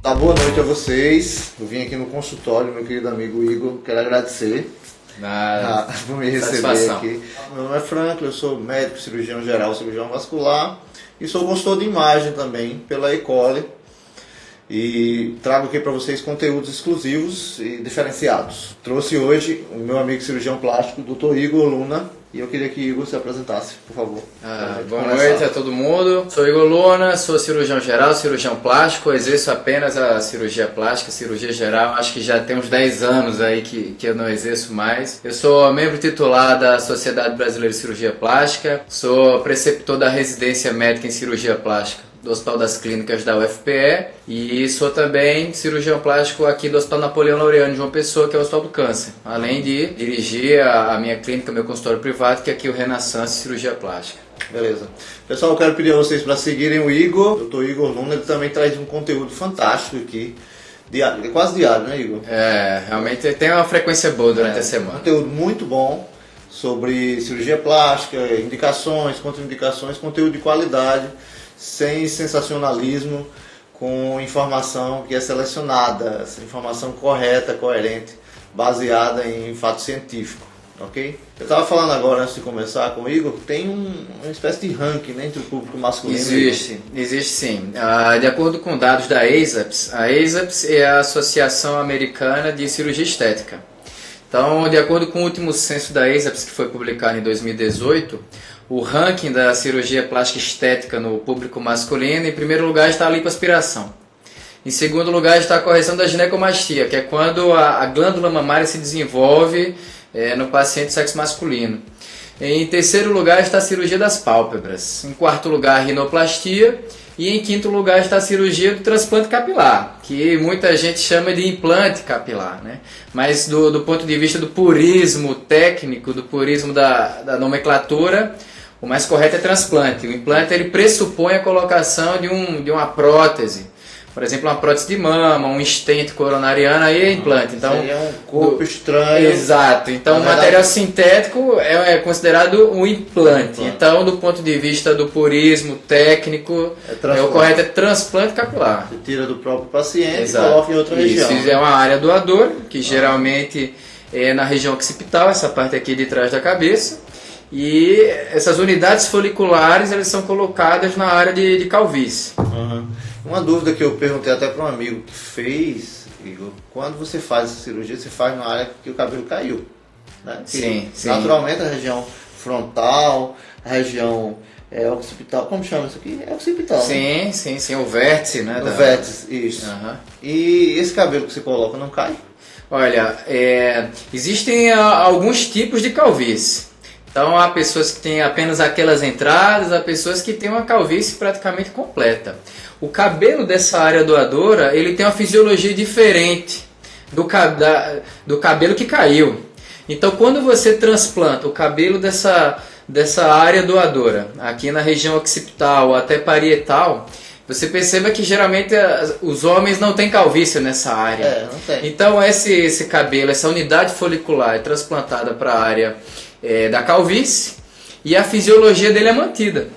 Tá, boa noite a vocês. Eu vim aqui no consultório, meu querido amigo Igor. Quero agradecer por me receber aqui. Meu nome é Franklin, eu sou médico, cirurgião geral, cirurgião vascular e sou consultor de imagem também pela Ecole. E trago aqui para vocês conteúdos exclusivos e diferenciados. Trouxe hoje o meu amigo cirurgião plástico, Dr. Igor Luna, e eu queria que Igor se apresentasse, por favor. Boa noite a todo mundo. Sou Igor Luna, sou cirurgião geral, cirurgião plástico, exerço apenas a cirurgia plástica, cirurgia geral. Acho que já tem uns 10 anos aí que eu não exerço mais. Eu sou membro titular da Sociedade Brasileira de Cirurgia Plástica, sou preceptor da residência médica em cirurgia plástica do Hospital das Clínicas da UFPE e sou também cirurgião plástico aqui do Hospital Napoleão Laureano de João Pessoa, que é o Hospital do Câncer, além de dirigir a minha clínica, meu consultório privado, que é aqui o Renaissance Cirurgia Plástica. Beleza. Pessoal, eu quero pedir a vocês para seguirem o Igor, Dr. Igor Luna. Ele também traz um conteúdo fantástico aqui, diário, quase diário, né, Igor? Realmente tem uma frequência boa durante a semana. Conteúdo muito bom sobre cirurgia plástica, indicações, contraindicações, conteúdo de qualidade, sem sensacionalismo, com informação que é selecionada, informação correta, coerente, baseada em fato científico, ok? Eu estava falando agora, antes de começar com o Igor, tem uma espécie de ranking, né, entre o público masculino Existe sim. De acordo com dados da ASAPS, a ASAPS é a Associação Americana de Cirurgia Estética. Então, de acordo com o último censo da ASAPS, que foi publicado em 2018, o ranking da cirurgia plástica estética no público masculino, em primeiro lugar está a lipoaspiração. Em segundo lugar está a correção da ginecomastia, que é quando a glândula mamária se desenvolve no paciente sexo masculino. Em terceiro lugar está a cirurgia das pálpebras. Em quarto lugar, a rinoplastia. E em quinto lugar está a cirurgia do transplante capilar, que muita gente chama de implante capilar, né? Mas do ponto de vista do purismo técnico, do purismo da nomenclatura, o mais correto é transplante. O implante ele pressupõe a colocação de uma prótese. Por exemplo, uma prótese de mama, um stent coronariano, aí é implante. Então, seria um corpo estranho. Exato. Então, o material sintético é considerado um implante. Então, do ponto de vista do purismo técnico, o correto é transplante capilar. Você tira do próprio paciente e coloca em outra região. Isso é uma área doadora, que geralmente é na região occipital, essa parte aqui de trás da cabeça. E essas unidades foliculares elas são colocadas na área de calvície. Uma dúvida que eu perguntei até para um amigo que fez, Igor, quando você faz essa cirurgia, você faz na área que o cabelo caiu, né? Sim. Naturalmente a região frontal, a região occipital, como chama isso aqui? É occipital, né? Sim, o vértice, né? O vértice, isso. E esse cabelo que você coloca não cai? Olha, existem alguns tipos de calvície. Então há pessoas que têm apenas aquelas entradas, há pessoas que têm uma calvície praticamente completa. O cabelo dessa área doadora ele tem uma fisiologia diferente do cabelo que caiu. Então quando você transplanta o cabelo dessa área doadora, aqui na região occipital ou até parietal, você perceba que geralmente os homens não têm calvície nessa área. Não tem. Então esse cabelo, essa unidade folicular é transplantada para a área da calvície e a fisiologia dele é mantida.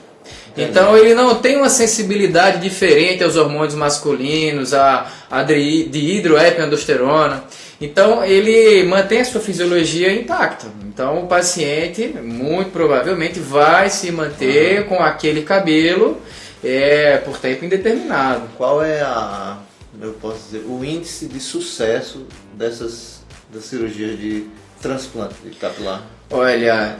Então ele não tem uma sensibilidade diferente aos hormônios masculinos, a dihidroepiandrosterona. Então ele mantém a sua fisiologia intacta. Então o paciente muito provavelmente vai se manter com aquele cabelo por tempo indeterminado. Qual é o índice de sucesso das cirurgias de transplante de capilar? Olha,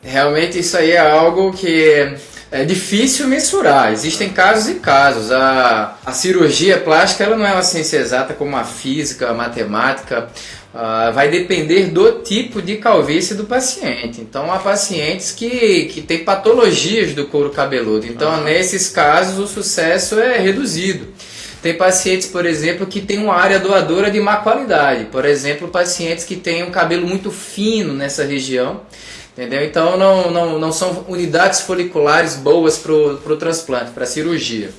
realmente isso aí é algo que é difícil mensurar. Existem casos e casos. A cirurgia plástica ela não é uma ciência exata como a física, a matemática. Vai depender do tipo de calvície do paciente. Então há pacientes que têm patologias do couro cabeludo. Então nesses casos o sucesso é reduzido. Tem pacientes, por exemplo, que têm uma área doadora de má qualidade. Por exemplo, pacientes que têm um cabelo muito fino nessa região. Entendeu? Então não são unidades foliculares boas para o transplante, para a cirurgia.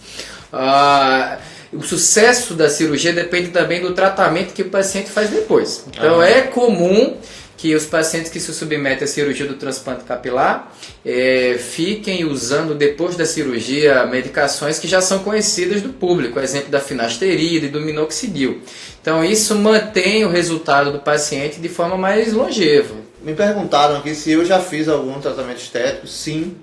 O sucesso da cirurgia depende também do tratamento que o paciente faz depois. Então é comum que os pacientes que se submetem à cirurgia do transplante capilar fiquem usando depois da cirurgia medicações que já são conhecidas do público, exemplo da finasterida e do minoxidil. Então isso mantém o resultado do paciente de forma mais longeva. Me perguntaram aqui se eu já fiz algum tratamento estético. Sim,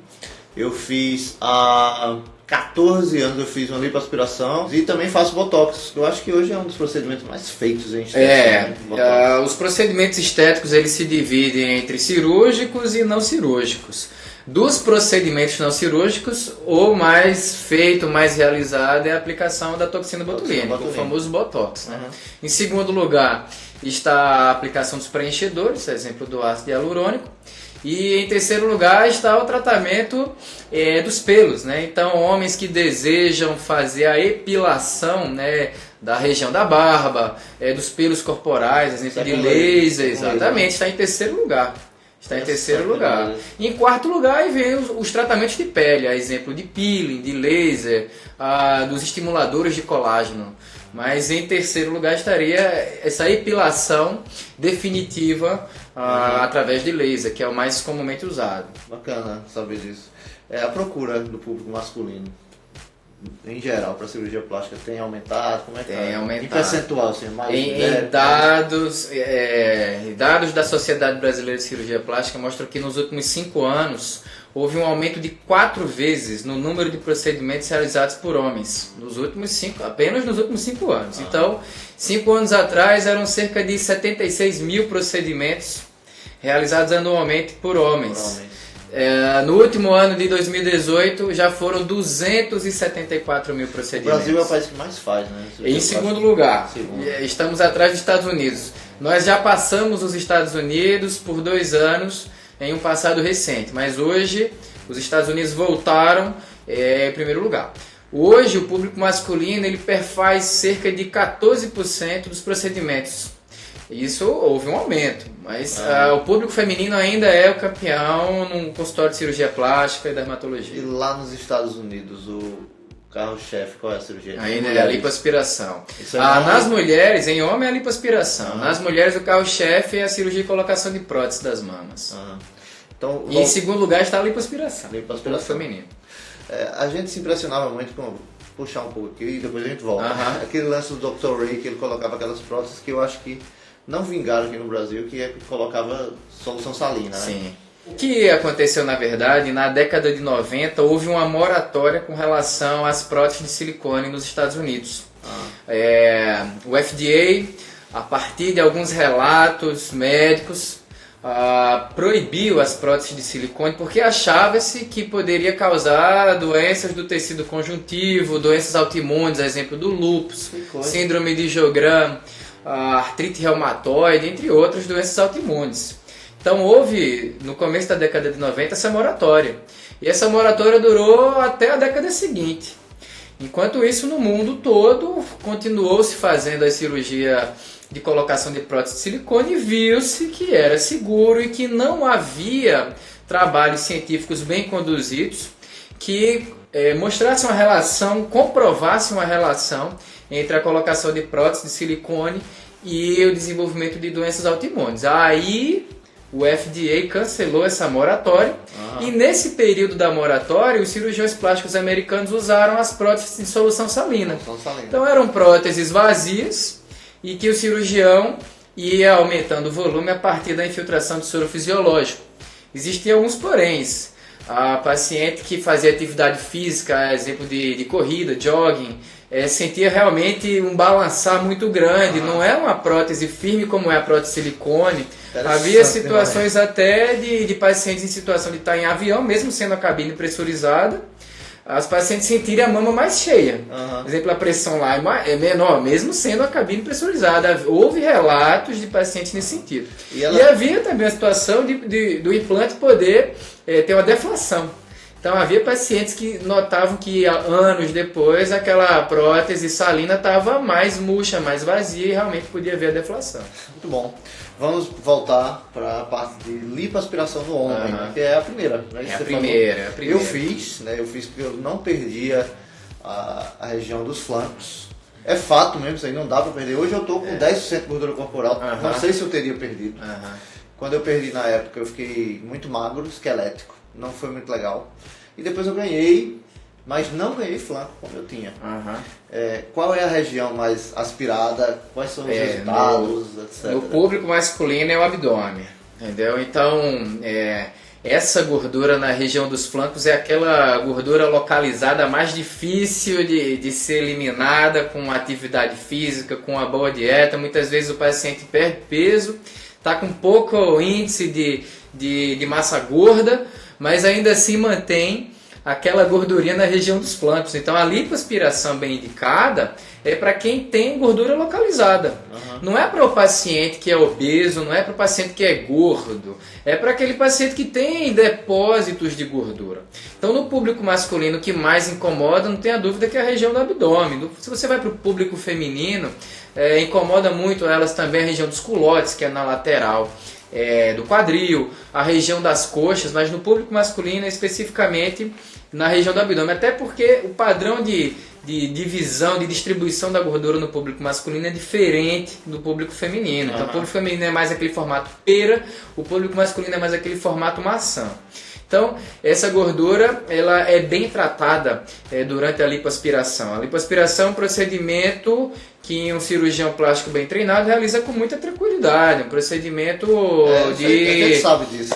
eu fiz há 14 anos, eu fiz uma lipoaspiração e também faço botox. Eu acho que hoje é um dos procedimentos mais feitos em estética. Os procedimentos estéticos eles se dividem entre cirúrgicos e não cirúrgicos. Dos procedimentos não cirúrgicos, o mais feito, o mais realizado é a aplicação da toxina botulínica, o famoso botox. Né? Em segundo lugar está a aplicação dos preenchedores, exemplo do ácido hialurônico. E em terceiro lugar está o tratamento dos pelos, né? Então homens que desejam fazer a epilação, né, da região da barba, dos pelos corporais, exemplo de laser, exatamente, está em terceiro lugar. Está em terceiro lugar. E em quarto lugar aí vem os tratamentos de pele, a exemplo de peeling, de laser, dos estimuladores de colágeno. Mas em terceiro lugar estaria essa epilação definitiva através de laser, que é o mais comumente usado. Bacana saber disso. A procura do público masculino, em geral, para cirurgia plástica tem aumentado? Como é que tem aumentado. Em percentual, assim, mais em dados da Sociedade Brasileira de Cirurgia Plástica mostram que nos últimos 5 anos houve um aumento de 4 vezes no número de procedimentos realizados por homens, apenas nos últimos 5 anos. Então, 5 anos atrás eram cerca de 76 mil procedimentos realizados anualmente por homens. No último ano de 2018 já foram 274 mil procedimentos. O Brasil é o país que mais faz, né? Em segundo lugar, estamos atrás dos Estados Unidos. Nós já passamos os Estados Unidos por 2 anos em um passado recente, mas hoje os Estados Unidos voltaram em primeiro lugar. Hoje o público masculino ele perfaz cerca de 14% dos procedimentos. Isso houve um aumento, mas o público feminino ainda é o campeão no consultório de cirurgia plástica e dermatologia. E lá nos Estados Unidos, o carro-chefe, qual é a cirurgia? Ainda é a lipoaspiração. Nas mulheres, em homem é a lipoaspiração. Nas mulheres, o carro-chefe é a cirurgia de colocação de prótese das mamas. Então, e em segundo lugar está a lipoaspiração. Lipoaspiração feminino. A gente se impressionava muito com... Puxar um pouco aqui e depois a gente volta. Aquele lance do Dr. Ray, que ele colocava aquelas próteses que eu acho que não vingaram aqui no Brasil, que colocava solução salina, né? Sim. O que aconteceu, na verdade, na década de 90, houve uma moratória com relação às próteses de silicone nos Estados Unidos. O FDA, a partir de alguns relatos médicos, proibiu as próteses de silicone porque achava-se que poderia causar doenças do tecido conjuntivo, doenças autoimunes, exemplo do lúpus, síndrome de Sjögren, artrite reumatoide, entre outras doenças autoimunes. Então houve, no começo da década de 90, essa moratória. E essa moratória durou até a década seguinte. Enquanto isso, no mundo todo, continuou-se fazendo a cirurgia de colocação de prótese de silicone e viu-se que era seguro e que não havia trabalhos científicos bem conduzidos que mostrassem uma relação, comprovassem uma relação entre a colocação de prótese de silicone e o desenvolvimento de doenças autoimunes. Aí o FDA cancelou essa moratória e nesse período da moratória os cirurgiões plásticos americanos usaram as próteses de solução salina. Então eram próteses vazias e que o cirurgião ia aumentando o volume a partir da infiltração de soro fisiológico. Existiam alguns poréns. A paciente que fazia atividade física, exemplo de corrida, jogging, sentia realmente um balançar muito grande. Não é uma prótese firme como é a prótese silicone. Havia situações até de pacientes em situação de estar em avião, mesmo sendo a cabine pressurizada, as pacientes sentirem a mama mais cheia. Por exemplo, a pressão lá é menor, mesmo sendo a cabine pressurizada. Houve relatos de pacientes nesse sentido. E havia também a situação do implante poder ter uma deflação. Então havia pacientes que notavam que anos depois aquela prótese salina estava mais murcha, mais vazia e realmente podia haver a deflação. Muito bom. Vamos voltar para a parte de lipoaspiração no homem, que é a primeira. Né? É a primeira. Eu fiz porque eu não perdia a região dos flancos. É fato mesmo, isso aí não dá para perder. Hoje eu estou com 10% de gordura corporal, não sei se eu teria perdido. Quando eu perdi na época, eu fiquei muito magro, esquelético. Não foi muito legal. E depois eu ganhei, mas não ganhei flanco como eu tinha. Qual é a região mais aspirada? Quais são os resultados, etc? No público masculino é o abdômen, entendeu? Então, essa gordura na região dos flancos é aquela gordura localizada mais difícil de ser eliminada com atividade física, com uma boa dieta. Muitas vezes o paciente perde peso, está com pouco índice de massa gorda, mas ainda assim mantém aquela gordurinha na região dos flancos. Então a lipoaspiração bem indicada é para quem tem gordura localizada. Não é para o paciente que é obeso, não é para o paciente que é gordo, é para aquele paciente que tem depósitos de gordura. Então no público masculino o que mais incomoda, não tenha dúvida, que é a região do abdômen. Se você vai para o público feminino, incomoda muito elas também a região dos culotes, que é na lateral do quadril, a região das coxas, mas no público masculino especificamente na região do abdômen, até porque o padrão de divisão, de distribuição da gordura no público masculino é diferente do público feminino. Então o público feminino é mais aquele formato pera, o público masculino é mais aquele formato maçã. Então, essa gordura ela é bem tratada durante a lipoaspiração. A lipoaspiração é um procedimento que um cirurgião plástico bem treinado realiza com muita tranquilidade. Um procedimento de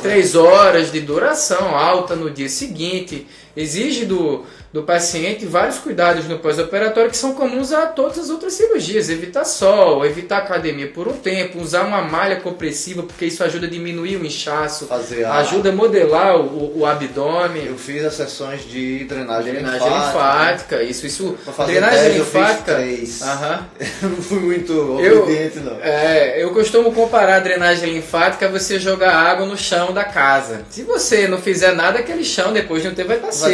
3 horas de duração, alta no dia seguinte. Exige do paciente vários cuidados no pós-operatório que são comuns a todas as outras cirurgias. Evitar sol, evitar academia por um tempo, usar uma malha compressiva, porque isso ajuda a diminuir o inchaço, ajuda a modelar o abdômen. Eu fiz as sessões de drenagem linfática. Isso. Drenagem linfática. Eu fiz 3. Eu não fui muito obediente, não. Eu costumo comparar a drenagem linfática a você jogar água no chão da casa. Se você não fizer nada, aquele chão depois de um tempo vai estar seco.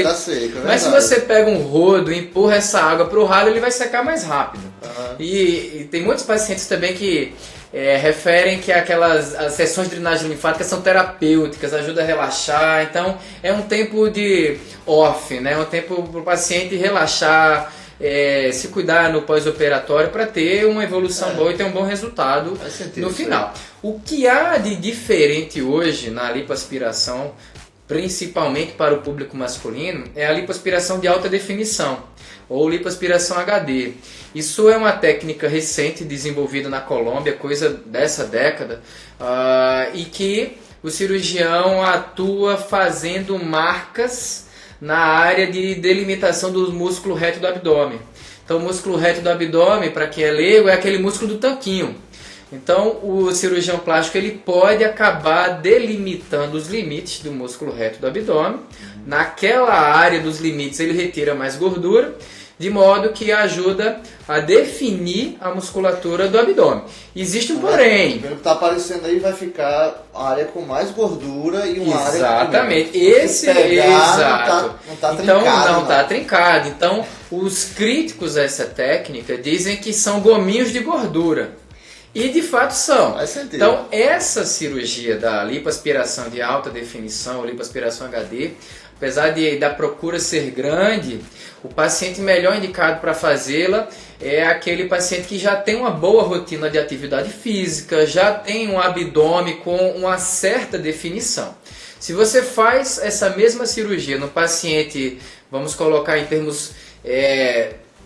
Mas se você pega um rodo e empurra essa água para o ralo, ele vai secar mais rápido. E tem muitos pacientes também que referem que as sessões de drenagem linfática são terapêuticas, ajudam a relaxar. Então é um tempo de off, né? Um tempo para o paciente relaxar, se cuidar no pós-operatório para ter uma evolução boa e ter um bom resultado no final. O que há de diferente hoje na lipoaspiração, principalmente para o público masculino, é a lipoaspiração de alta definição, ou lipoaspiração HD. Isso é uma técnica recente desenvolvida na Colômbia, coisa dessa década, e que o cirurgião atua fazendo marcas na área de delimitação do músculo reto do abdômen. Então o músculo reto do abdômen, para quem é leigo, é aquele músculo do tanquinho. Então o cirurgião plástico ele pode acabar delimitando os limites do músculo reto do abdômen. Naquela área dos limites ele retira mais gordura, de modo que ajuda a definir a musculatura do abdômen. Existe um porém. Pelo que está aparecendo aí, vai ficar a área com mais gordura e uma área... Exatamente. Exato. Não está trincado. Então não está trincado. Então os críticos a essa técnica dizem que são gominhos de gordura. E de fato são. Então essa cirurgia da lipoaspiração de alta definição, lipoaspiração HD, apesar da procura ser grande, o paciente melhor indicado para fazê-la é aquele paciente que já tem uma boa rotina de atividade física, já tem um abdômen com uma certa definição. Se você faz essa mesma cirurgia no paciente, vamos colocar em termos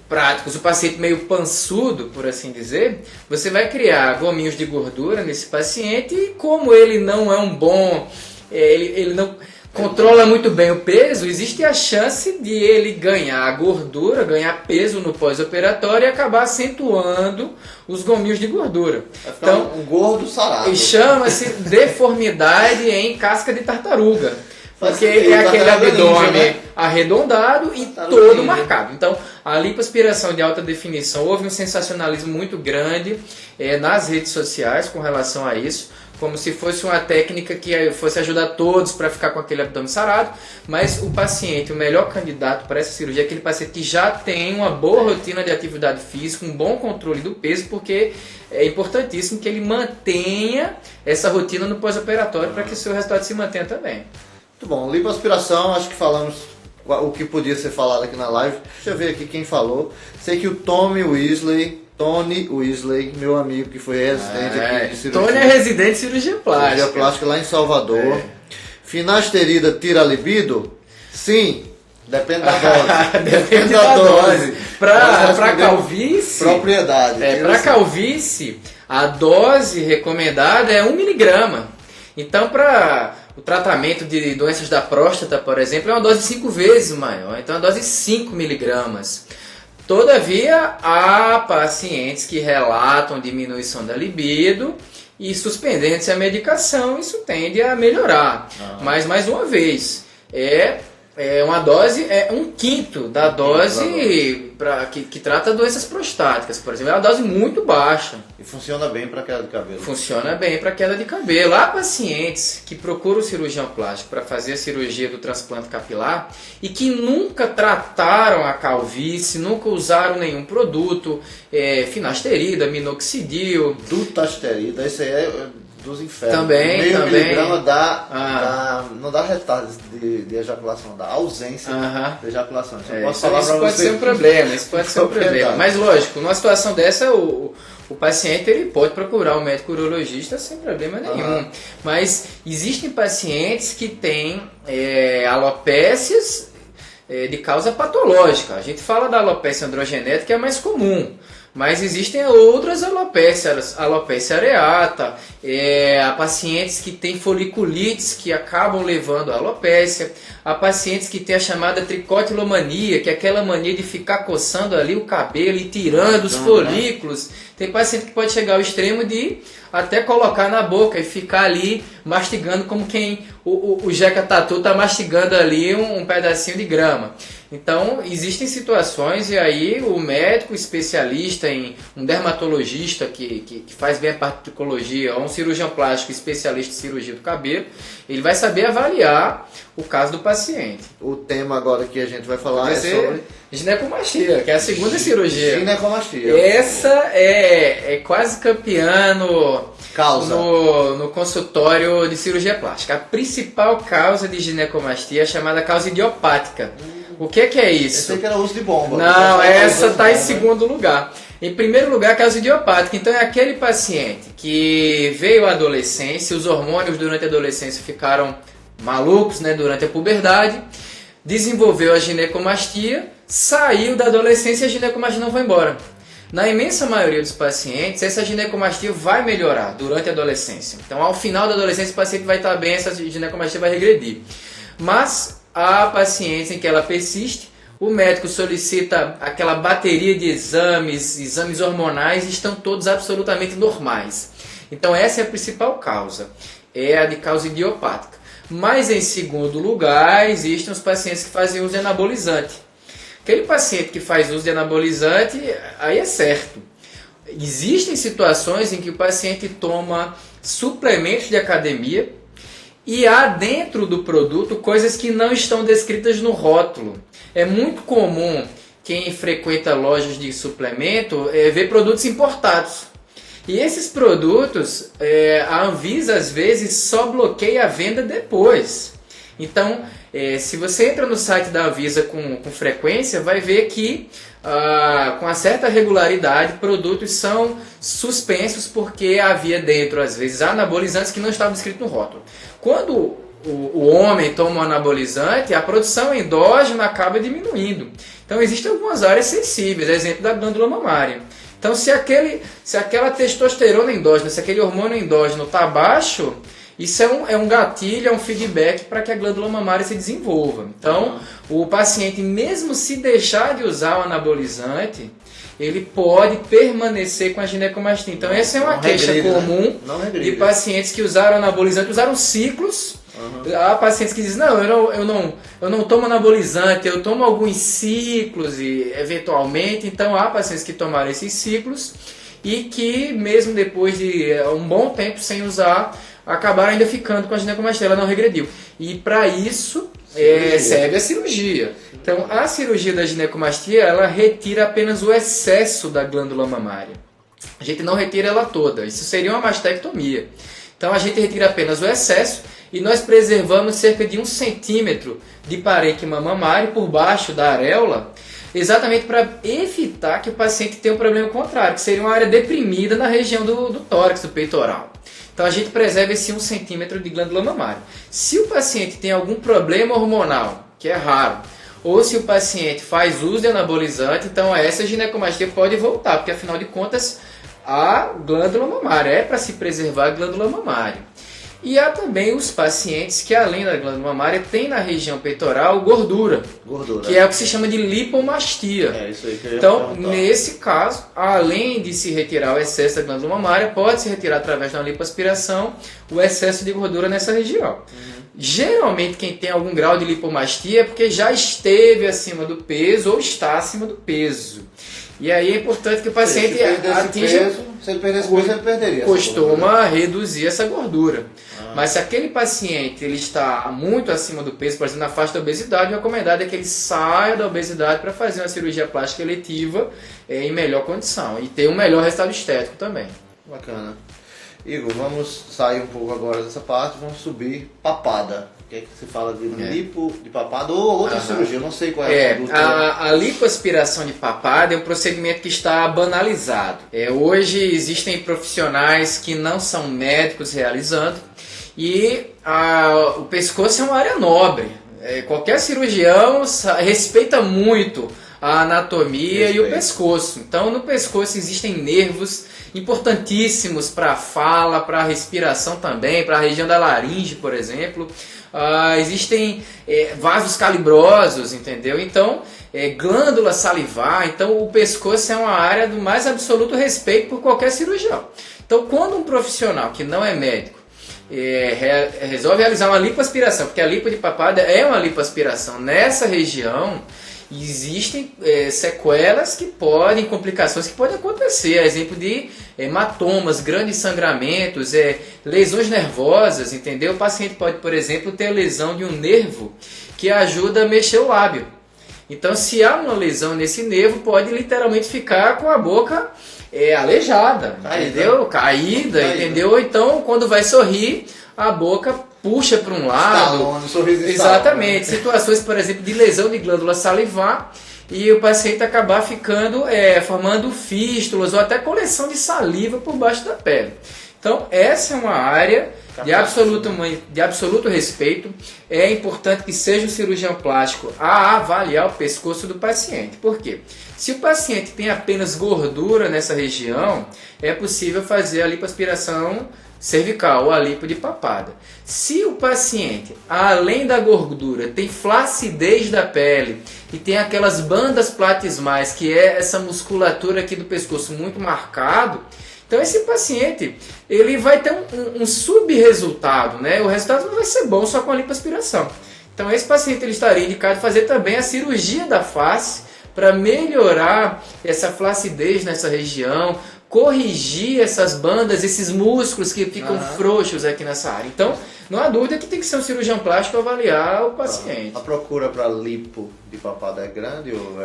práticos, o paciente meio pançudo, por assim dizer, você vai criar gominhos de gordura nesse paciente e como ele não é um bom, ele não controla muito bem o peso, existe a chance de ele ganhar gordura, ganhar peso no pós-operatório e acabar acentuando os gominhos de gordura. Então, um gordo sarado. E chama-se deformidade em casca de tartaruga. Porque é aquele abdômen arredondado e todo marcado. Então, a lipoaspiração de alta definição, houve um sensacionalismo muito grande nas redes sociais com relação a isso, como se fosse uma técnica que fosse ajudar todos para ficar com aquele abdômen sarado, mas o paciente, o melhor candidato para essa cirurgia é aquele paciente que já tem uma boa rotina de atividade física, um bom controle do peso, porque é importantíssimo que ele mantenha essa rotina no pós-operatório para que o seu resultado se mantenha também. Muito bom, lipoaspiração, acho que falamos o que podia ser falado aqui na live. Deixa eu ver aqui quem falou. Sei que o Tommy Weasley Tony Weasley, meu amigo que foi residente aqui de cirurgia. Tony é residente de cirurgia plástica. Cirurgia plástica lá em Salvador. Finasterida tira a libido? Sim. Depende da dose. Depende da dose. Para calvície... Propriedade. Para calvície, a dose recomendada é 1 miligrama. Então, para o tratamento de doenças da próstata, por exemplo, é uma dose 5 vezes maior. Então, é uma dose de 5 miligramas. Todavia, há pacientes que relatam diminuição da libido e suspendendo-se a medicação, isso tende a melhorar. Mas, mais uma vez, uma dose, é 1/5 da dose que trata doenças prostáticas, por exemplo. É uma dose muito baixa. E funciona bem para queda de cabelo. Funciona bem para queda de cabelo. Há pacientes que procuram o cirurgião plástico para fazer a cirurgia do transplante capilar e que nunca trataram a calvície, nunca usaram nenhum produto, finasterida, minoxidil. Dutasterida, esse aí é dos infernos. Também, meio também. miligrama não dá retardo de ejaculação, dá ausência de ejaculação. Isso pode ser um problema, Mas lógico, numa situação dessa, o paciente ele pode procurar um médico urologista sem problema nenhum. Mas existem pacientes que têm alopécias de causa patológica. A gente fala da alopécia androgenética, que é a mais comum. Mas existem outras alopécias, alopecia areata, há pacientes que têm foliculites que acabam levando a alopécia, há pacientes que têm a chamada tricotilomania, que é aquela mania de ficar coçando ali o cabelo e tirando os folículos. Tem paciente que pode chegar ao extremo de até colocar na boca e ficar ali mastigando como quem o Jeca Tatu está mastigando ali um pedacinho de grama. Então, existem situações e aí o médico especialista, um dermatologista que faz bem a parte de tricologia, ou um cirurgião plástico especialista em cirurgia do cabelo, ele vai saber avaliar o caso do paciente. O tema agora que a gente vai falar é sobre ginecomastia, que é a segunda cirurgia. Ginecomastia. Essa é quase campeã no consultório de cirurgia plástica. A principal causa de ginecomastia é chamada causa idiopática. O que é isso? Eu sei que era uso de bomba. Não, essa está em segundo lugar. Em primeiro lugar, a causa idiopática. Então, é aquele paciente que veio à adolescência, os hormônios durante a adolescência ficaram malucos, durante a puberdade, desenvolveu a ginecomastia, saiu da adolescência e a ginecomastia não foi embora. Na imensa maioria dos pacientes, essa ginecomastia vai melhorar durante a adolescência. Então, ao final da adolescência, o paciente vai estar bem, essa ginecomastia vai regredir. Mas há pacientes em que ela persiste, o médico solicita aquela bateria de exames hormonais, e estão todos absolutamente normais. Então essa é a principal causa, é a de causa idiopática. Mas em segundo lugar, existem os pacientes que fazem uso de anabolizante. Aquele paciente que faz uso de anabolizante, aí é certo. Existem situações em que o paciente toma suplementos de academia, e há dentro do produto coisas que não estão descritas no rótulo. É muito comum quem frequenta lojas de suplemento ver produtos importados. E esses produtos, a Anvisa às vezes só bloqueia a venda depois. Então, se você entra no site da Anvisa com frequência, vai ver que com uma certa regularidade produtos são suspensos porque havia dentro, às vezes, anabolizantes que não estavam descritos no rótulo. Quando o homem toma um anabolizante, a produção endógena acaba diminuindo. Então existem algumas áreas sensíveis, exemplo da glândula mamária. Então se aquela testosterona endógena, se aquele hormônio endógeno está baixo, isso é um gatilho, é um feedback para que a glândula mamária se desenvolva. Então o paciente, mesmo se deixar de usar o anabolizante, ele pode permanecer com a ginecomastia. Então essa é uma queixa comum de pacientes que usaram anabolizante, usaram ciclos. Há pacientes que dizem, não, eu não tomo anabolizante, eu tomo alguns ciclos e eventualmente. Então há pacientes que tomaram esses ciclos e que mesmo depois de um bom tempo sem usar, acabaram ainda ficando com a ginecomastia, ela não regrediu. E para isso serve a cirurgia. Então a cirurgia da ginecomastia, ela retira apenas o excesso da glândula mamária. A gente não retira ela toda, isso seria uma mastectomia. Então a gente retira apenas o excesso e nós preservamos cerca de 1 centímetro de parênquima mamário por baixo da areola, exatamente para evitar que o paciente tenha um problema contrário, que seria uma área deprimida na região do tórax, do peitoral. Então a gente preserva esse 1 centímetro de glândula mamária. Se o paciente tem algum problema hormonal, que é raro, ou se o paciente faz uso de anabolizante, então essa ginecomastia pode voltar, porque afinal de contas a glândula mamária é para se preservar a glândula mamária. E há também os pacientes que, além da glândula mamária, tem na região peitoral gordura. Que é o que se chama de lipomastia. É isso aí que eu ia Então, perguntar. nesse caso, além de se retirar o excesso da glândula mamária, pode se retirar através de uma lipoaspiração o excesso de gordura nessa região. Geralmente, quem tem algum grau de lipomastia é porque já esteve acima do peso ou está acima do peso. E aí é importante que o paciente atinja... Se ele perdesse peso, ele perderia. Costuma reduzir essa gordura. Mas se aquele paciente ele está muito acima do peso, por exemplo, na faixa da obesidade, o recomendado é que ele saia da obesidade para fazer uma cirurgia plástica eletiva em melhor condição e ter um melhor resultado estético também. Bacana. Igor, vamos sair um pouco agora dessa parte, vamos subir papada. O que é que você fala de lipo de papada ou outra cirurgia? Eu não sei qual é a conduta. A lipoaspiração de papada é um procedimento que está banalizado. Hoje existem profissionais que não são médicos realizando e o pescoço é uma área nobre. Qualquer cirurgião respeita muito a anatomia e o pescoço. Então no pescoço existem nervos importantíssimos para a fala, para a respiração também, para a região da laringe, por exemplo. Existem vasos calibrosos, entendeu? Então, glândula salivar. Então, o pescoço é uma área do mais absoluto respeito por qualquer cirurgião. Então, quando um profissional que não é médico resolve realizar uma lipoaspiração, porque a lipo de papada é uma lipoaspiração nessa região, existem sequelas que podem, complicações que podem acontecer, exemplo de hematomas, grandes sangramentos, lesões nervosas, entendeu? O paciente pode, por exemplo, ter lesão de um nervo que ajuda a mexer o lábio. Então, se há uma lesão nesse nervo, pode literalmente ficar com a boca aleijada, entendeu? Caída, entendeu? Ou então, quando vai sorrir, a boca puxa para um lado. Estalone, sorriso exatamente. Estalone. Situações, por exemplo, de lesão de glândula salivar e o paciente acabar ficando, formando fístulas ou até coleção de saliva por baixo da pele. Então, essa é uma área de absoluto respeito. É importante que seja o cirurgião plástico a avaliar o pescoço do paciente. Por quê? Se o paciente tem apenas gordura nessa região, é possível fazer a lipoaspiração cervical ou a lipo de papada. Se o paciente, além da gordura, tem flacidez da pele e tem aquelas bandas platismais, que é essa musculatura aqui do pescoço muito marcado, então esse paciente ele vai ter um subresultado, né? O resultado não vai ser bom só com a lipoaspiração. Então esse paciente ele estaria indicado fazer também a cirurgia da face para melhorar essa flacidez nessa região, corrigir essas bandas, esses músculos que ficam frouxos aqui nessa área. Então, não há dúvida que tem que ser um cirurgião plástico avaliar o paciente. A procura para lipo de papada é grande ou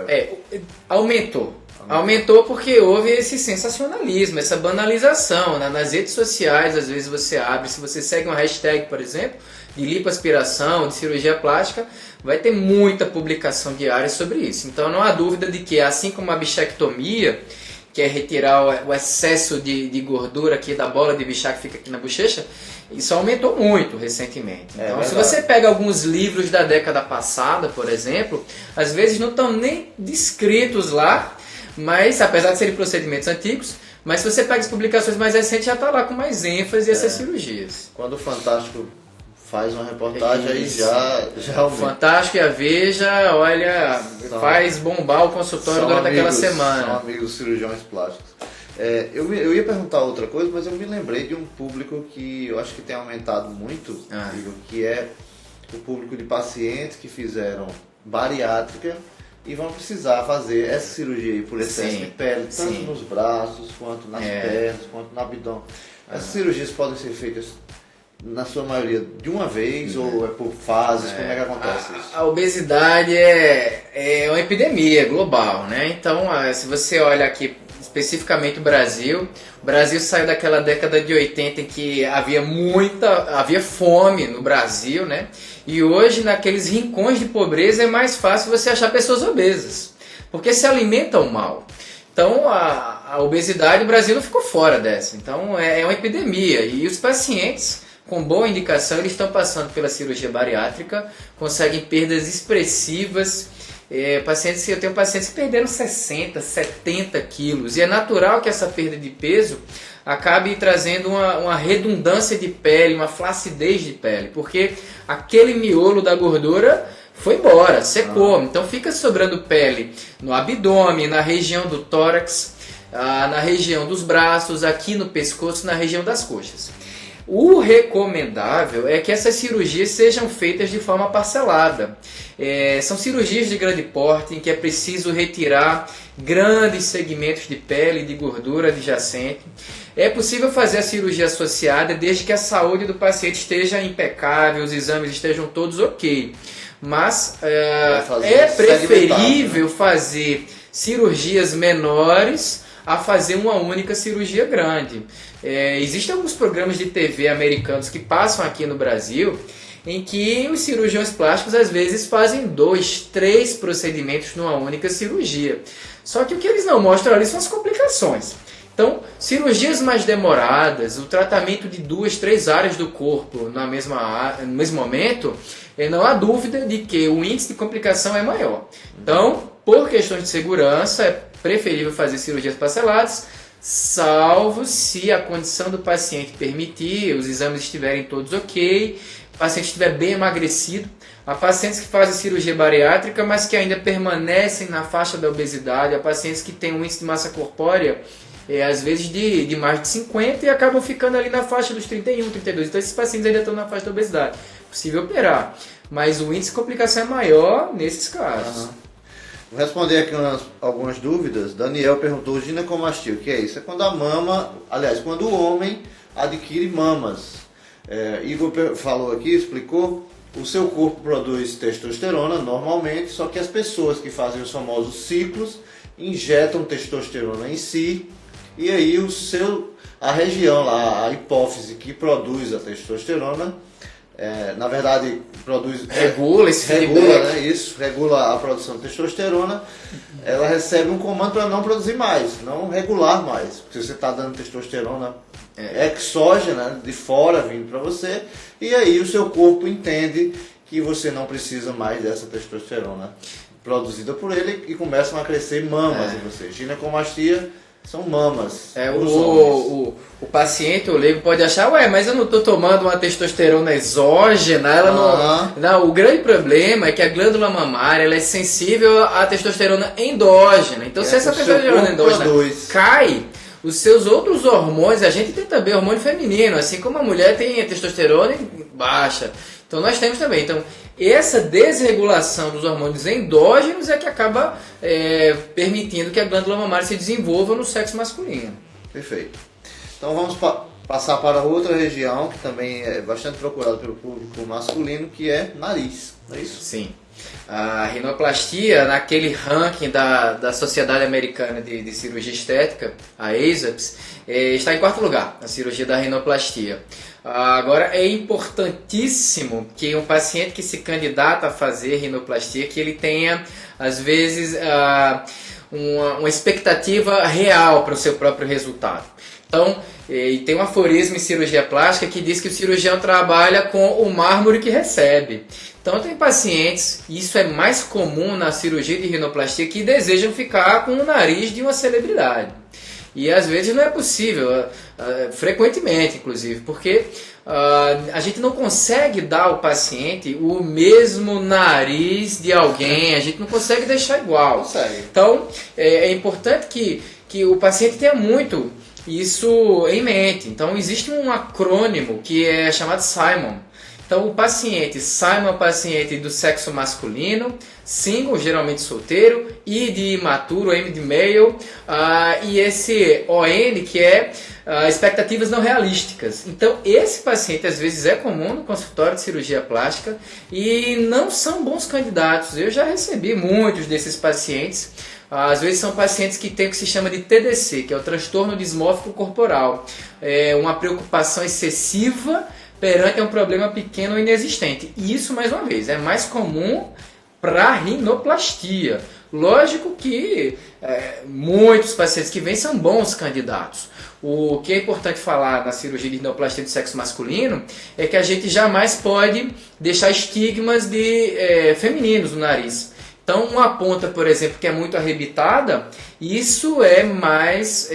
aumentou. Aumentou porque houve esse sensacionalismo, essa banalização. Nas redes sociais, às vezes você abre, se você segue uma hashtag, por exemplo, de lipoaspiração, de cirurgia plástica, vai ter muita publicação diária sobre isso. Então não há dúvida de que, assim como a bichectomia, que é retirar o excesso de gordura aqui da bola de bichar que fica aqui na bochecha, isso aumentou muito recentemente. Então, se você pega alguns livros da década passada, por exemplo, às vezes não estão nem descritos lá, mas apesar de serem procedimentos antigos, mas se você pega as publicações mais recentes, já está lá com mais ênfase essas cirurgias. Quando o Fantástico faz uma reportagem, aí já aumenta. Fantástico e a Veja, olha, faz bombar o consultório durante aquela semana. São amigos cirurgiões plásticos. Eu ia perguntar outra coisa, mas eu me lembrei de um público que eu acho que tem aumentado muito, que é o público de pacientes que fizeram bariátrica e vão precisar fazer essa cirurgia aí por excesso de pele, tanto nos braços, quanto nas pernas, quanto no abdômen. Essas cirurgias podem ser feitas, na sua maioria, de uma vez ou é por fases? Como é que acontece isso? A obesidade é uma epidemia global, né? Então, se você olha aqui especificamente o Brasil saiu daquela década de 80 em que havia fome no Brasil, né? E hoje, naqueles rincões de pobreza, é mais fácil você achar pessoas obesas. porque se alimentam mal. Então a obesidade, o Brasil não ficou fora dessa. Então é uma epidemia. E os pacientes com boa indicação, eles estão passando pela cirurgia bariátrica, conseguem perdas expressivas. Eu tenho pacientes que perderam 60, 70 quilos. E é natural que essa perda de peso acabe trazendo uma redundância de pele, uma flacidez de pele. Porque aquele miolo da gordura foi embora, secou. Então fica sobrando pele no abdômen, na região do tórax, na região dos braços, aqui no pescoço, na região das coxas. O recomendável é que essas cirurgias sejam feitas de forma parcelada. São cirurgias de grande porte em que é preciso retirar grandes segmentos de pele e de gordura adjacente. É possível fazer a cirurgia associada desde que a saúde do paciente esteja impecável, os exames estejam todos ok. Mas é preferível fazer cirurgias menores a fazer uma única cirurgia grande. Existem alguns programas de TV americanos que passam aqui no Brasil em que os cirurgiões plásticos às vezes fazem 2, 3 procedimentos numa única cirurgia. Só que o que eles não mostram ali são as complicações. Então, cirurgias mais demoradas, o tratamento de 2, 3 áreas do corpo no mesmo momento, não há dúvida de que o índice de complicação é maior. Então, por questões de segurança, é preferível fazer cirurgias parceladas, salvo se a condição do paciente permitir, os exames estiverem todos ok, o paciente estiver bem emagrecido. Há pacientes que fazem cirurgia bariátrica, mas que ainda permanecem na faixa da obesidade. Há pacientes que têm um índice de massa corpórea, às vezes de mais de 50 e acabam ficando ali na faixa dos 31, 32. Então esses pacientes ainda estão na faixa da obesidade. É possível operar, mas o índice de complicação é maior nesses casos. Vou responder aqui algumas dúvidas. Daniel perguntou: ginecomastia, o que é isso? É quando a mama, aliás, quando o homem adquire mamas. Igor falou aqui, explicou, o seu corpo produz testosterona normalmente, só que as pessoas que fazem os famosos ciclos injetam testosterona em si, e aí a região lá, a hipófise que produz a testosterona, na verdade, regula esse feedback. Regula a produção de testosterona. Ela recebe um comando para não produzir mais, não regular mais. Porque você está dando testosterona exógena, de fora, vindo para você, e aí o seu corpo entende que você não precisa mais dessa testosterona produzida por ele e começam a crescer mamas em você. Ginecomastia são mamas. O paciente, o leigo, pode achar, mas eu não estou tomando uma testosterona exógena, ela não. O grande problema é que a glândula mamária ela é sensível à testosterona endógena. Então, se essa testosterona endógena cai, os seus outros hormônios, a gente tem também hormônio feminino, assim como a mulher tem a testosterona baixa. Então, nós temos também. Então, essa desregulação dos hormônios endógenos é que acaba permitindo que a glândula mamária se desenvolva no sexo masculino. Perfeito. Então vamos passar para outra região que também é bastante procurada pelo público masculino, que é nariz, não é isso? Sim. A rinoplastia, naquele ranking da Sociedade Americana de Cirurgia Estética, a ASAPS, está em 4º lugar, a cirurgia da rinoplastia. Agora, é importantíssimo que um paciente que se candidata a fazer rinoplastia, que ele tenha, às vezes, uma expectativa real para o seu próprio resultado. Então, tem um aforismo em cirurgia plástica que diz que o cirurgião trabalha com o mármore que recebe. Então, tem pacientes, e isso é mais comum na cirurgia de rinoplastia, que desejam ficar com o nariz de uma celebridade. E às vezes não é possível, frequentemente inclusive, porque a gente não consegue dar ao paciente o mesmo nariz de alguém, a gente não consegue deixar igual. Então, é importante que o paciente tenha muito isso em mente. Então, existe um acrônimo que é chamado SIMON. Então, o paciente, SIMON é o paciente do sexo masculino, single, geralmente solteiro, I de imaturo, M de male, e esse ON que é expectativas não realísticas. Então, esse paciente às vezes é comum no consultório de cirurgia plástica e não são bons candidatos. Eu já recebi muitos desses pacientes. Às vezes são pacientes que têm o que se chama de TDC, que é o transtorno dismórfico corporal. É uma preocupação excessiva perante um problema pequeno ou inexistente. E isso, mais uma vez, é mais comum para rinoplastia. Lógico que muitos pacientes que vêm são bons candidatos. O que é importante falar na cirurgia de rinoplastia do sexo masculino é que a gente jamais pode deixar estigmas femininos no nariz. Então, uma ponta, por exemplo, que é muito arrebitada, isso é mais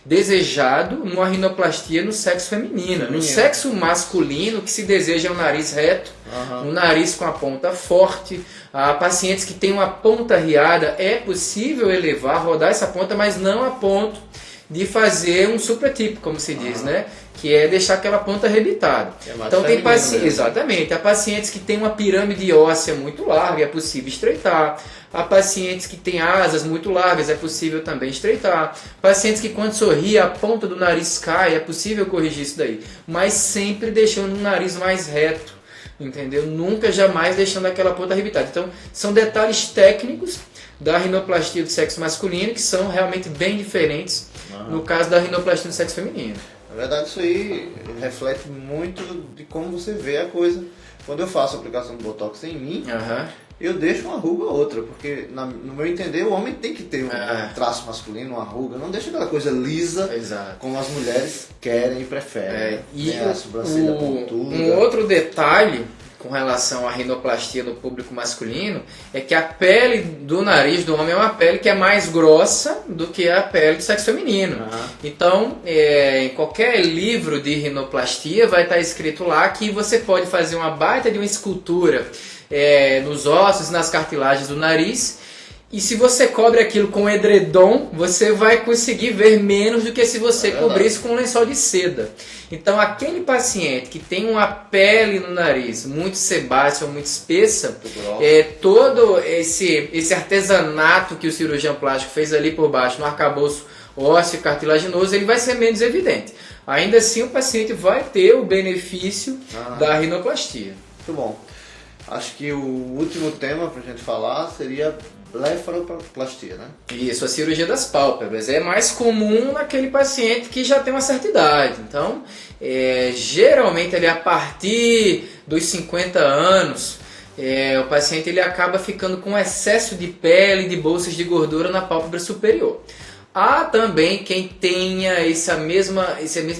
desejado numa rinoplastia no sexo feminino. No sexo masculino, que se deseja um nariz reto, um nariz com a ponta forte. Pacientes que têm uma ponta riada, é possível elevar, rodar essa ponta, mas não a ponto de fazer um supratípico, como se diz, né? Que é deixar aquela ponta arrebitada. Então tem pacientes, exatamente, há pacientes que têm uma pirâmide óssea muito larga, é possível estreitar. Há pacientes que têm asas muito largas, é possível também estreitar. Pacientes que quando sorri a ponta do nariz cai, é possível corrigir isso daí. Mas sempre deixando um nariz mais reto, entendeu? Nunca, jamais deixando aquela ponta arrebitada. Então são detalhes técnicos da rinoplastia do sexo masculino que são realmente bem diferentes no caso da rinoplastia do sexo feminino. Na verdade, isso aí reflete muito de como você vê a coisa. Quando eu faço a aplicação do Botox em mim, eu deixo uma ruga ou outra, porque no meu entender o homem tem que ter um traço masculino, uma ruga, não deixa aquela coisa lisa, como as mulheres querem e preferem. E a sobrancelha pontuda. Um outro detalhe com relação à rinoplastia no público masculino é que a pele do nariz do homem é uma pele que é mais grossa do que a pele do sexo feminino. Então, em qualquer livro de rinoplastia vai estar escrito lá que você pode fazer uma baita de uma escultura nos ossos e nas cartilagens do nariz, e se você cobre aquilo com edredom, você vai conseguir ver menos do que se você cobrisse com um lençol de seda. Então aquele paciente que tem uma pele no nariz muito sebácea ou muito espessa, todo esse artesanato que o cirurgião plástico fez ali por baixo no arcabouço ósseo e cartilaginoso, ele vai ser menos evidente. Ainda assim o paciente vai ter o benefício da rinoplastia. Muito bom. Acho que o último tema para a gente falar seria blefaroplastia, né? Isso, a cirurgia das pálpebras. É mais comum naquele paciente que já tem uma certa idade. Então, geralmente a partir dos 50 anos, o paciente ele acaba ficando com excesso de pele, de bolsas de gordura na pálpebra superior. Há também quem tenha esse mesmo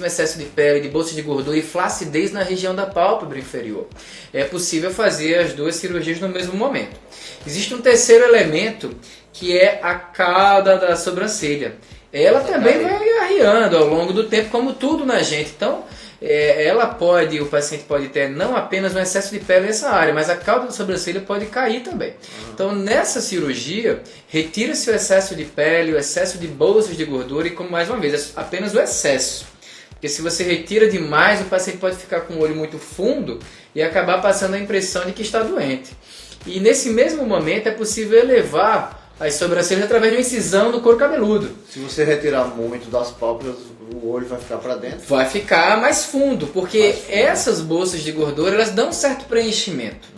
excesso de pele, de bolsa de gordura e flacidez na região da pálpebra inferior. É possível fazer as duas cirurgias no mesmo momento. Existe um terceiro elemento que é a cauda da sobrancelha. Ela também vai arriando ao longo do tempo, como tudo na gente. Então, o paciente pode ter não apenas um excesso de pele nessa área, mas a cauda da sobrancelha pode cair também. Então, nessa cirurgia, retira-se o excesso de pele, o excesso de bolsas de gordura e, como mais uma vez, apenas o excesso. Porque se você retira demais, o paciente pode ficar com o olho muito fundo e acabar passando a impressão de que está doente. E nesse mesmo momento é possível elevar as sobrancelhas através de uma incisão no couro cabeludo. Se você retirar muito das pálpebras, o olho vai ficar para dentro? Vai ficar mais fundo, porque essas bolsas de gordura elas dão um certo preenchimento.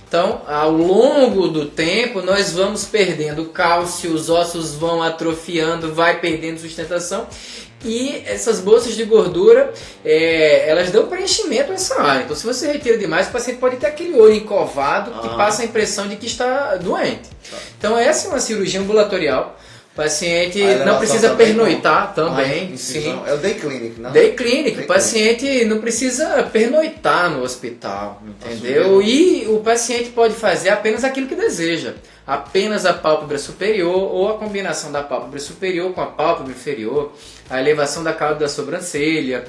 Então, ao longo do tempo, nós vamos perdendo cálcio, os ossos vão atrofiando, vai perdendo sustentação. E essas bolsas de gordura, elas dão preenchimento a essa área. Então, se você retira demais, o paciente pode ter aquele olho encovado que passa a impressão de que está doente. Então, essa é uma cirurgia ambulatorial. O paciente não precisa pernoitar também. Sim. É o day clinic, né? Day clinic. O paciente não precisa pernoitar no hospital, entendeu? E o paciente pode fazer apenas aquilo que deseja. Apenas a pálpebra superior ou a combinação da pálpebra superior com a pálpebra inferior, a elevação da cauda da sobrancelha.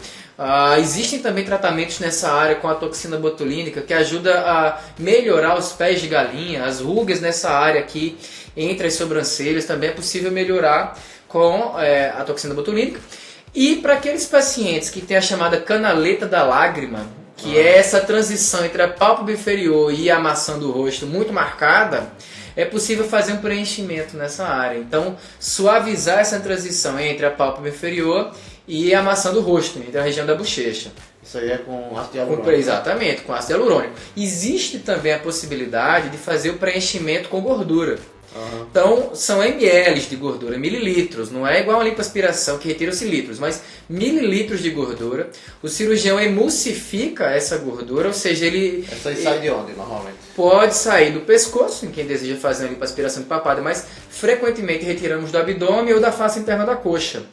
Existem também tratamentos nessa área com a toxina botulínica que ajuda a melhorar os pés de galinha, as rugas nessa área aqui entre as sobrancelhas também é possível melhorar com a toxina botulínica. E para aqueles pacientes que têm a chamada canaleta da lágrima, que é essa transição entre a pálpebra inferior e a maçã do rosto muito marcada, é possível fazer um preenchimento nessa área. Então, suavizar essa transição entre a pálpebra inferior e a maçã do rosto, entre a região da bochecha. Isso aí é com ácido hialurônico. Exatamente, com ácido hialurônico. Existe também a possibilidade de fazer o preenchimento com gordura. Então, são ml de gordura, mililitros. Não é igual a lipoaspiração que retira-se litros, mas mililitros de gordura. O cirurgião emulsifica essa gordura, ou seja, Essa aí sai de onde, normalmente? Pode sair do pescoço, em quem deseja fazer uma lipoaspiração de papada, mas frequentemente retiramos do abdômen ou da face interna da coxa.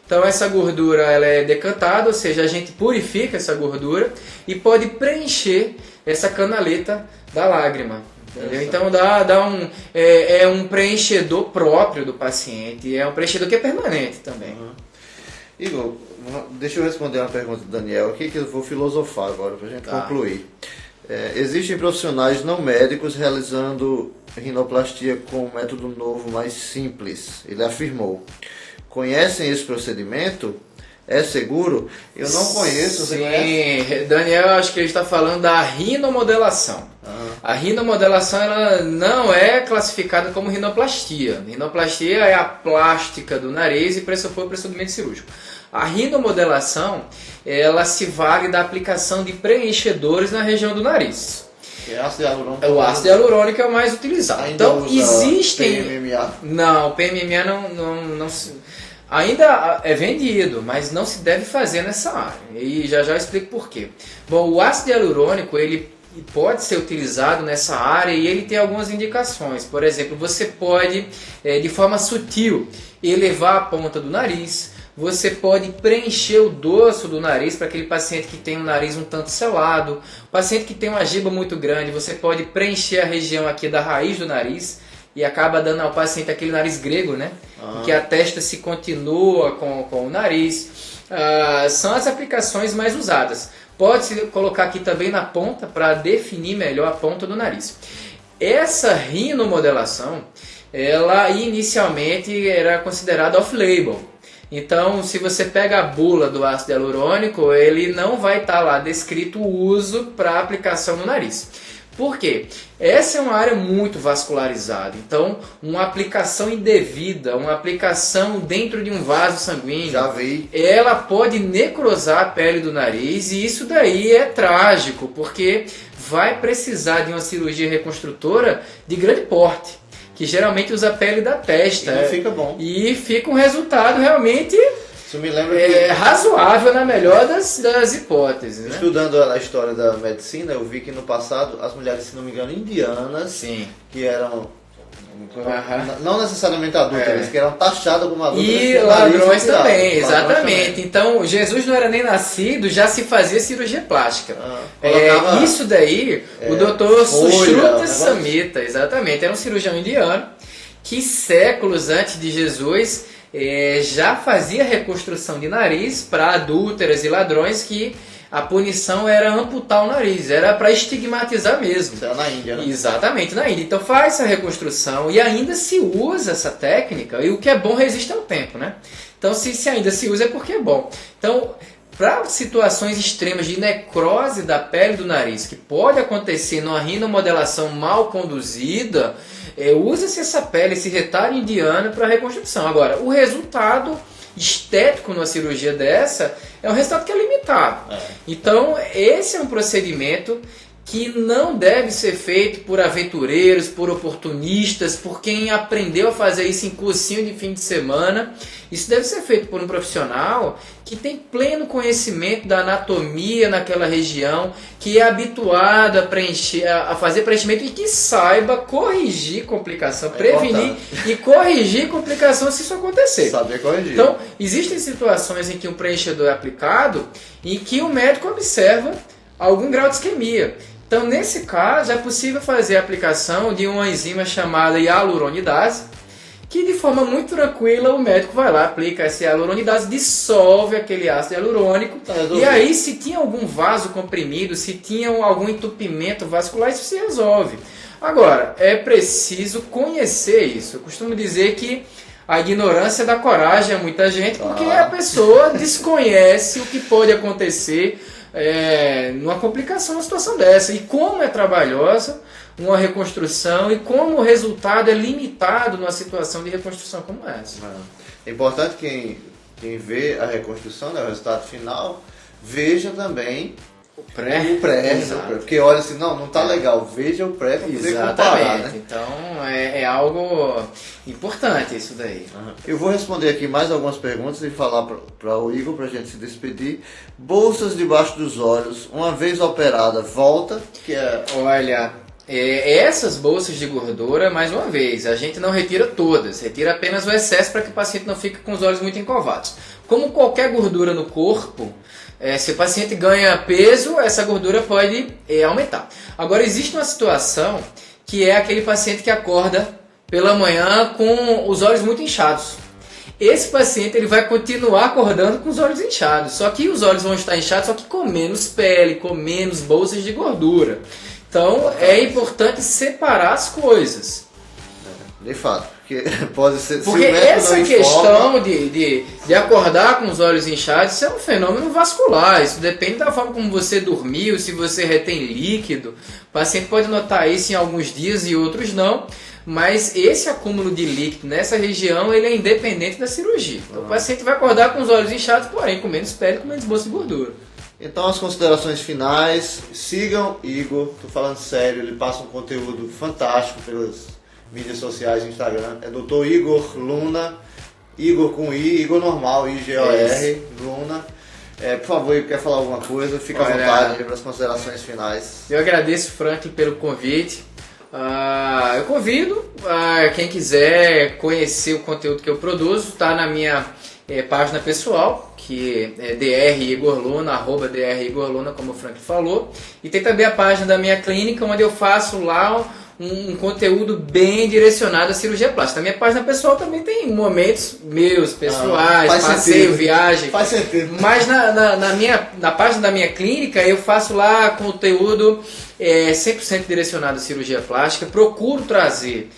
Então essa gordura ela é decantada, ou seja, a gente purifica essa gordura e pode preencher essa canaleta da lágrima. Entendeu? Então é um preenchedor próprio do paciente, é um preenchedor que é permanente também. Igor, deixa eu responder uma pergunta do Daniel aqui, que eu vou filosofar agora para a gente concluir. Existem profissionais não médicos realizando rinoplastia com um método novo mais simples, ele afirmou. Conhecem esse procedimento? É seguro? Eu não conheço. Você conhece? Daniel, acho que ele está falando da rinomodelação. A rinomodelação ela não é classificada como rinoplastia. Rinoplastia é a plástica do nariz e pressupõe o procedimento cirúrgico. A rinomodelação ela se vale da aplicação de preenchedores na região do nariz. É ácido hialurônico. O ácido hialurônico é o mais utilizado. Ainda então existem. PMMA? Não, o PMMA não se. Ainda é vendido, mas não se deve fazer nessa área. E já eu explico por quê. Bom, o ácido hialurônico ele pode ser utilizado nessa área e ele tem algumas indicações. Por exemplo, você pode, de forma sutil, elevar a ponta do nariz. Você pode preencher o dorso do nariz para aquele paciente que tem um nariz um tanto selado. O paciente que tem uma giba muito grande, você pode preencher a região aqui da raiz do nariz e acaba dando ao paciente aquele nariz grego, né? Em que a testa se continua com o nariz. São as aplicações mais usadas. Pode-se colocar aqui também na ponta para definir melhor a ponta do nariz. Essa rinomodelação, ela inicialmente era considerada off-label. Então, se você pega a bula do ácido hialurônico, ele não vai estar lá descrito o uso para aplicação no nariz. Por quê? Essa é uma área muito vascularizada, então uma aplicação indevida, uma aplicação dentro de um vaso sanguíneo, ela pode necrosar a pele do nariz e isso daí é trágico, porque vai precisar de uma cirurgia reconstrutora de grande porte, que geralmente usa a pele da testa. E não fica bom. E fica um resultado realmente... Isso me lembra que... razoável na melhor das hipóteses. Né? Estudando a história da medicina, eu vi que no passado as mulheres, se não me engano, indianas, que eram não necessariamente adultas, mas que eram taxadas como adultas. E ladrões também, exatamente. Então, Jesus não era nem nascido, já se fazia cirurgia plástica. Isso daí, o doutor Sushruta Samhita, exatamente, era um cirurgião indiano que séculos antes de Jesus... já fazia reconstrução de nariz para adúlteras e ladrões que a punição era amputar o nariz, era para estigmatizar mesmo. Isso era na Índia, né? Exatamente, na Índia. Então faz essa reconstrução e ainda se usa essa técnica e o que é bom resiste ao tempo, né? Então se ainda se usa é porque é bom. Então, para situações extremas de necrose da pele do nariz, que pode acontecer numa rinomodelação mal conduzida, usa-se essa pele, esse retalho indiano para reconstrução. Agora, o resultado estético numa cirurgia dessa é um resultado que é limitado. Então, esse é um procedimento que não deve ser feito por aventureiros, por oportunistas, por quem aprendeu a fazer isso em cursinho de fim de semana. Isso deve ser feito por um profissional que tem pleno conhecimento da anatomia naquela região, que é habituado a fazer preenchimento e que saiba corrigir complicação, prevenir e corrigir complicação se isso acontecer. Saber corrigir. Então, existem situações em que um preenchedor é aplicado e que o médico observa algum grau de isquemia. Então, nesse caso, é possível fazer a aplicação de uma enzima chamada hialuronidase, que de forma muito tranquila o médico vai lá, aplica essa hialuronidase, dissolve aquele ácido hialurônico, e aí se tinha algum vaso comprimido, se tinha algum entupimento vascular, isso se resolve. Agora, é preciso conhecer isso. Eu costumo dizer que a ignorância dá coragem a muita gente, porque a pessoa desconhece o que pode acontecer numa complicação, uma situação dessa, e como é trabalhosa uma reconstrução e como o resultado é limitado numa situação de reconstrução como essa. É importante quem vê a reconstrução, né, o resultado final, veja também O pré, porque olha assim, não tá legal, veja o pré para poder comparar, né? Então é algo importante isso daí. Eu vou responder aqui mais algumas perguntas e falar para o Igor para a gente se despedir. Bolsas debaixo dos olhos, uma vez operada, volta, que é... Olha, essas bolsas de gordura, mais uma vez, a gente não retira todas, retira apenas o excesso para que o paciente não fique com os olhos muito encovados. Como qualquer gordura no corpo, se o paciente ganha peso, essa gordura pode aumentar. Agora, existe uma situação que é aquele paciente que acorda pela manhã com os olhos muito inchados. Esse paciente ele vai continuar acordando com os olhos inchados, só que os olhos vão estar inchados, só que com menos pele, com menos bolsas de gordura. Então, é importante separar as coisas. De fato. Pode ser, porque essa questão de acordar com os olhos inchados, isso é um fenômeno vascular, isso depende da forma como você dormiu, se você retém líquido. O paciente pode notar isso em alguns dias e outros não, mas esse acúmulo de líquido nessa região ele é independente da cirurgia. Então, o paciente vai acordar com os olhos inchados, porém com menos pele, com menos bolsa de gordura. Então, as considerações finais, sigam Igor, tô falando sério, ele passa um conteúdo fantástico pelas mídias sociais, Instagram, é Dr. Igor Luna, Igor com I, Igor normal, I-G-O-R, Luna. Por favor, Igor, quer falar alguma coisa? Fica à vontade para as considerações finais. Eu agradeço, Franklin, pelo convite. Eu convido quem quiser conhecer o conteúdo que eu produzo, está na minha página pessoal, que é Dr. Igor Luna, @Dr. Igor Luna, como o Franklin falou. E tem também a página da minha clínica, onde eu faço lá um conteúdo bem direcionado à cirurgia plástica. A minha página pessoal também tem momentos meus, pessoais, passeio, viagem. Faz sentido. Mas na página da minha clínica eu faço lá conteúdo 100% direcionado à cirurgia plástica. Procuro trazer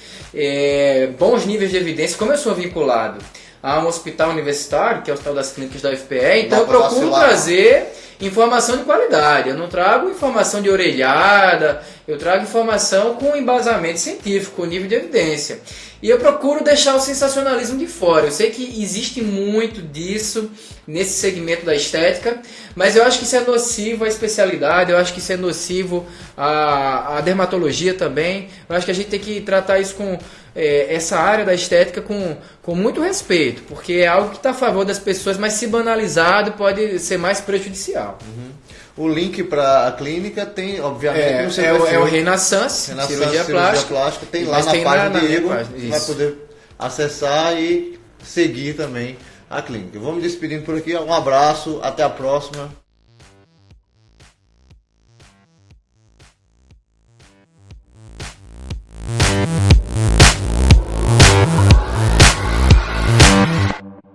bons níveis de evidência. Como eu sou vinculado a um hospital universitário, que é o Hospital das Clínicas da UFPE, então eu procuro trazer informação de qualidade. Eu não trago informação de orelhada, eu trago informação com embasamento científico, com nível de evidência. E eu procuro deixar o sensacionalismo de fora. Eu sei que existe muito disso nesse segmento da estética, mas eu acho que isso é nocivo à especialidade, eu acho que isso é nocivo à dermatologia também. Eu acho que a gente tem que tratar isso com essa área da estética com muito respeito, porque é algo que está a favor das pessoas, mas se banalizado pode ser mais prejudicial. O link para a clínica tem, obviamente, o Renaissance cirurgia plástica, tem lá na página de Igor, vai poder acessar e seguir também a clínica. Vamos despedindo por aqui, um abraço, até a próxima.